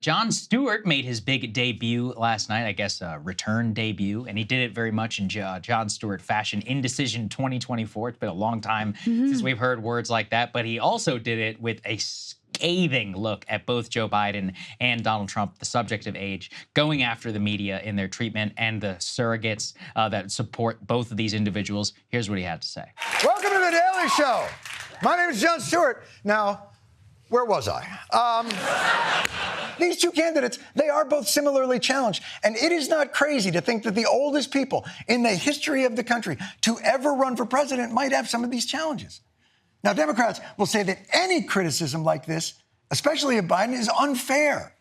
Jon Stewart made his big debut last night, I guess a return debut, and he did it very much in Jon Stewart fashion. Indecision 2024. It's been a long time since we've heard words like that, but he also did it with a scathing look at both Joe Biden and Donald Trump, the subject of age, going after the media in their treatment and the surrogates that support both of these individuals. Here's what he had to say. Welcome to The Daily Show. My name is Jon Stewart. Now, where was I? These two candidates, they are both similarly challenged. And it is not crazy to think that the oldest people in the history of the country to ever run for president might have some of these challenges. Now, Democrats will say that any criticism like this, especially of Biden, is unfair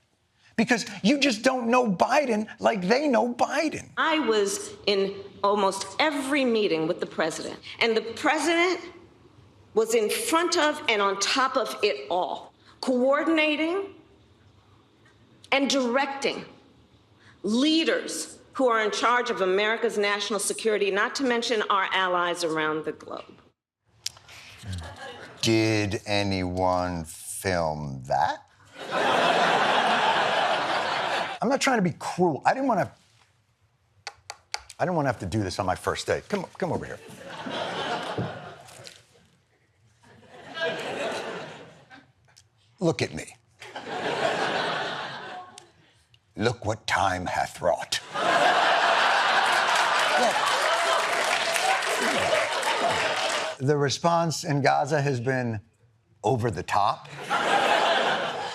because you just don't know Biden like they know Biden. I was in almost every meeting with the president, and the president was in front of and on top of it all, coordinating and directing leaders who are in charge of America's national security, not to mention our allies around the globe. Did anyone film that? I'm not trying to be cruel. I didn't want to have to do this on my first date. Come over here. Look at me. Look what time hath wrought. The response in Gaza has been over the top.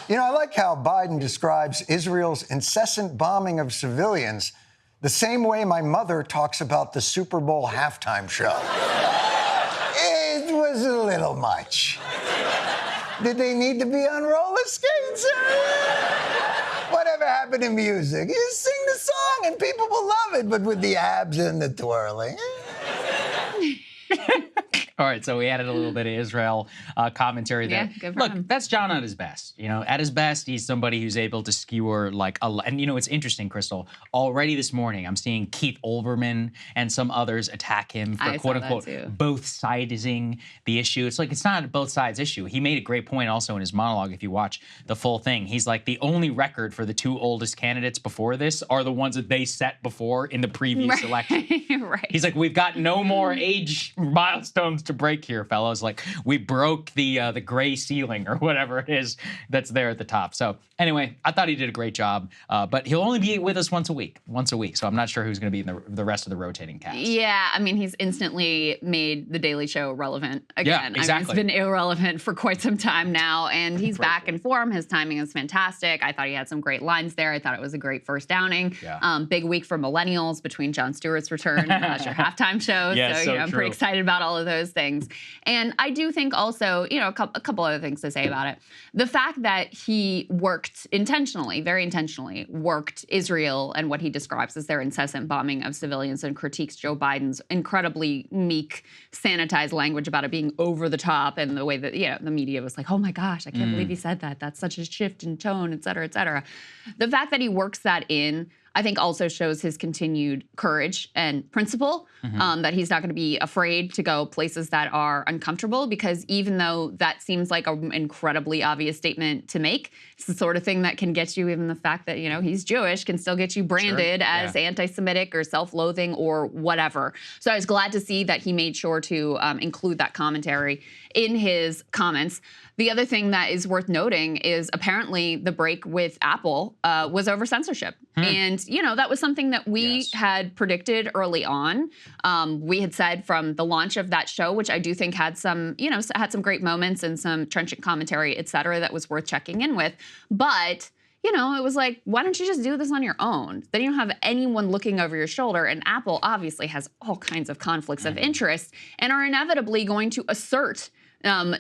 You know, I like how Biden describes Israel's incessant bombing of civilians the same way my mother talks about the Super Bowl halftime show. It was a little much. Did they need to be on roller skates? Whatever happened to music? You sing the song and people will love it, but with the abs and the twirling. All right, so we added a little bit of Israel commentary there. Yeah, good for Look, him. that's John at his best. You know, at his best, he's somebody who's able to skewer like a. And you know, it's interesting, Krystal. Already this morning, I'm seeing Keith Olbermann and some others attack him for quote unquote both siding the issue. It's like it's not a both sides issue. He made a great point also in his monologue. If you watch the full thing, he's like the only record for the two oldest candidates before this are the ones that they set before in the previous election. Right. He's like, we've got no more age milestones to break here, fellows. Like, we broke the gray ceiling or whatever it is that's there at the top. So anyway, I thought he did a great job, but he'll only be with us once a week. So I'm not sure who's going to be in the rest of the rotating cast. Yeah, I mean, he's instantly made The Daily Show relevant again. Yeah, exactly. I mean, it's been irrelevant for quite some time now, and he's back in form. His timing is fantastic. I thought he had some great lines there. I thought it was a great first outing. Yeah. Big week for millennials between Jon Stewart's return and your halftime show. Yeah, so I'm pretty excited about all of those things. And I do think also, you know, a couple other things to say about it. The fact that he worked intentionally, very intentionally, worked Israel and what he describes as their incessant bombing of civilians and critiques Joe Biden's incredibly meek, sanitized language about it being over the top and the way that, you know, the media was like, oh my gosh, I can't believe he said that. That's such a shift in tone, et cetera, et cetera. The fact that he works that in, I think also shows his continued courage and principle, that he's not going to be afraid to go places that are uncomfortable, because even though that seems like an incredibly obvious statement to make, it's the sort of thing that can get you, even the fact that, you know, he's Jewish can still get you branded as anti-Semitic or self-loathing or whatever. So I was glad to see that he made sure to include that commentary in his comments. The other thing that is worth noting is apparently the break with Apple was over censorship. And, you know, that was something that we had predicted early on. We had said from the launch of that show, which I do think had some, you know, had some great moments and some trenchant commentary, et cetera, that was worth checking in with. But, you know, it was like, why don't you just do this on your own? Then you don't have anyone looking over your shoulder. And Apple obviously has all kinds of conflicts of interest and are inevitably going to assert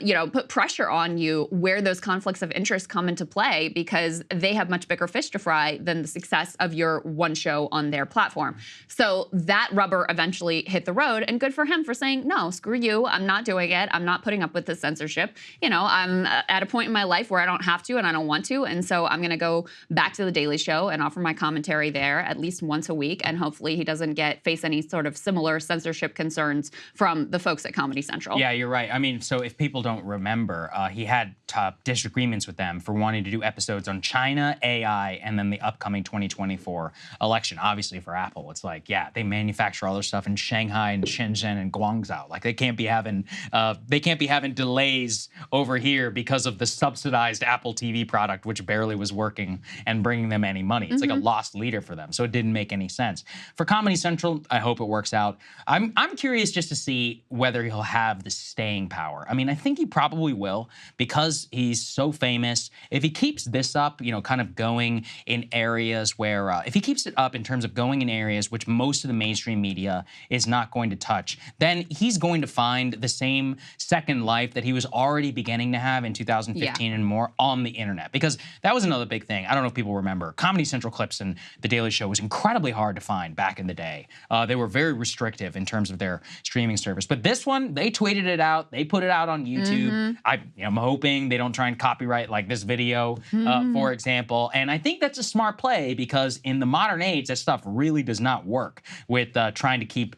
you know, put pressure on you where those conflicts of interest come into play, because they have much bigger fish to fry than the success of your one show on their platform. So that rubber eventually hit the road, and good for him for saying, no, screw you, I'm not doing it. I'm not putting up with this censorship. You know, I'm at a point in my life where I don't have to and I don't want to, and so I'm going to go back to The Daily Show and offer my commentary there at least once a week, and hopefully he doesn't face any sort of similar censorship concerns from the folks at Comedy Central. Yeah, you're right. I mean, so if people don't remember, he had disagreements with them for wanting to do episodes on China, AI, and then the upcoming 2024 election. Obviously, for Apple, it's like, yeah, they manufacture all their stuff in Shanghai and Shenzhen and Guangzhou. Like, they can't be having delays over here because of the subsidized Apple TV product, which barely was working and bringing them any money. It's like a lost leader for them, so it didn't make any sense. For Comedy Central, I hope it works out. I'm curious just to see whether he'll have the staying power. I mean, I think he probably will because he's so famous. If he keeps this up, you know, kind of going in areas where, if he keeps it up in terms of going in areas which most of the mainstream media is not going to touch, then he's going to find the same second life that he was already beginning to have in 2015 and more on the internet. Because that was another big thing. I don't know if people remember. Comedy Central clips and The Daily Show was incredibly hard to find back in the day. They were very restrictive in terms of their streaming service. But this one, they tweeted it out. They put it out on YouTube. I'm hoping they don't try and copyright like this video, for example. And I think that's a smart play because in the modern age, that stuff really does not work with trying to keep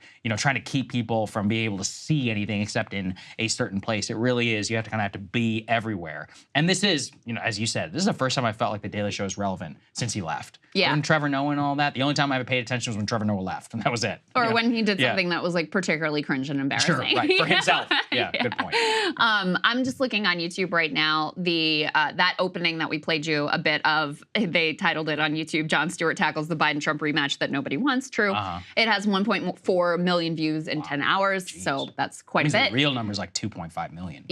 people from being able to see anything except in a certain place. It really is. You have to kind of have to be everywhere. And this is, you know, as you said, this is the first time I felt like The Daily Show is relevant since he left. Yeah. When Trevor Noah and all that, the only time I ever paid attention was when Trevor Noah left, and that was it. Or when he did something that was like particularly cringe and embarrassing. Sure, right, for himself. Yeah, good point. I'm just looking on YouTube right now. That opening that we played you a bit of, they titled it on YouTube, Jon Stewart tackles the Biden-Trump rematch that nobody wants. True. It has 1.4 million views in 10 hours, so that's quite a bit. The real number is like 2.5 million.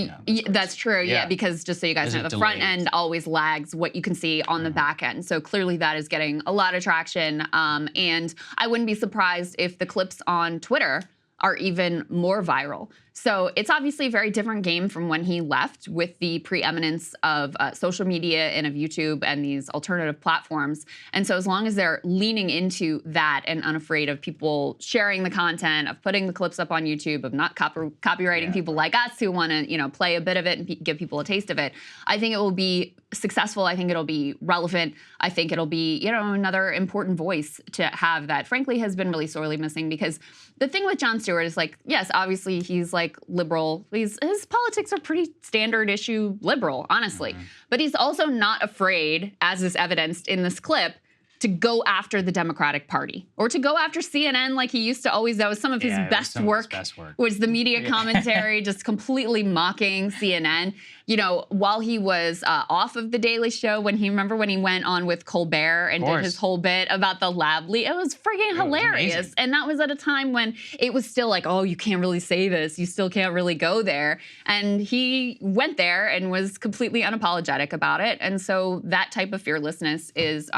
That's true, yeah, because just so you guys know, the front end always lags what you can see on the back end. So clearly that is getting a lot of traction. And I wouldn't be surprised if the clips on Twitter are even more viral. So it's obviously a very different game from when he left with the preeminence of social media and of YouTube and these alternative platforms. And so as long as they're leaning into that and unafraid of people sharing the content, of putting the clips up on YouTube, of not copywriting people like us who want to, you know, play a bit of it and give people a taste of it, I think it will be successful. I think it'll be relevant. I think it'll be, you know, another important voice to have that frankly has been really sorely missing, because the thing with Jon Stewart is, like, yes, obviously he's like liberal. His politics are pretty standard issue liberal, honestly. But he's also not afraid, as is evidenced in this clip, to go after the Democratic Party or to go after CNN like he used to always. That was some of his best work. Was the media commentary just completely mocking CNN. You know, while he was off of The Daily Show, when he went on with Colbert and did his whole bit about the lab leak, it was freaking hilarious. And that was at a time when it was still like, oh, you can't really say this. You still can't really go there. And he went there and was completely unapologetic about it. And so that type of fearlessness is,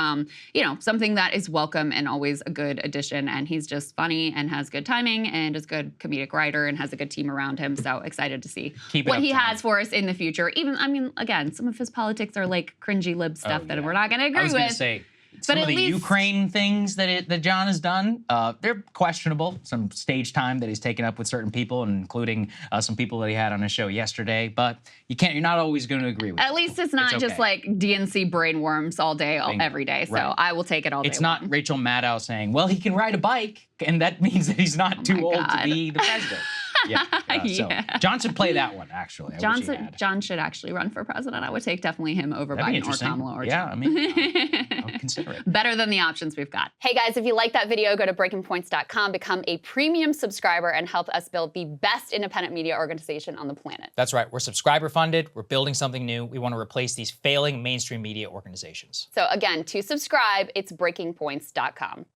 you know, something that is welcome and always a good addition. And he's just funny and has good timing and is a good comedic writer and has a good team around him. So excited to see what he has for us in the future. Even, I mean, again, some of his politics are like cringy lib stuff that we're not going to agree with. I was going to say, some of the Ukraine things that Jon has done, they're questionable. Some stage time that he's taken up with certain people, including some people that he had on his show yesterday. But you're not always going to agree with it. At least it's not just like DNC brainworms all day, every day. So I will take it all day. It's not Rachel Maddow saying, well, he can ride a bike, and that means that he's not too old to be the president. So Jon should play that one, actually. Jon should actually run for president. I would take definitely him over Biden or Kamala or Trump. I mean, I would consider it. Better than the options we've got. Hey guys, if you like that video, go to breakingpoints.com, become a premium subscriber, and help us build the best independent media organization on the planet. That's right. We're subscriber funded. We're building something new. We want to replace these failing mainstream media organizations. So again, to subscribe, it's breakingpoints.com.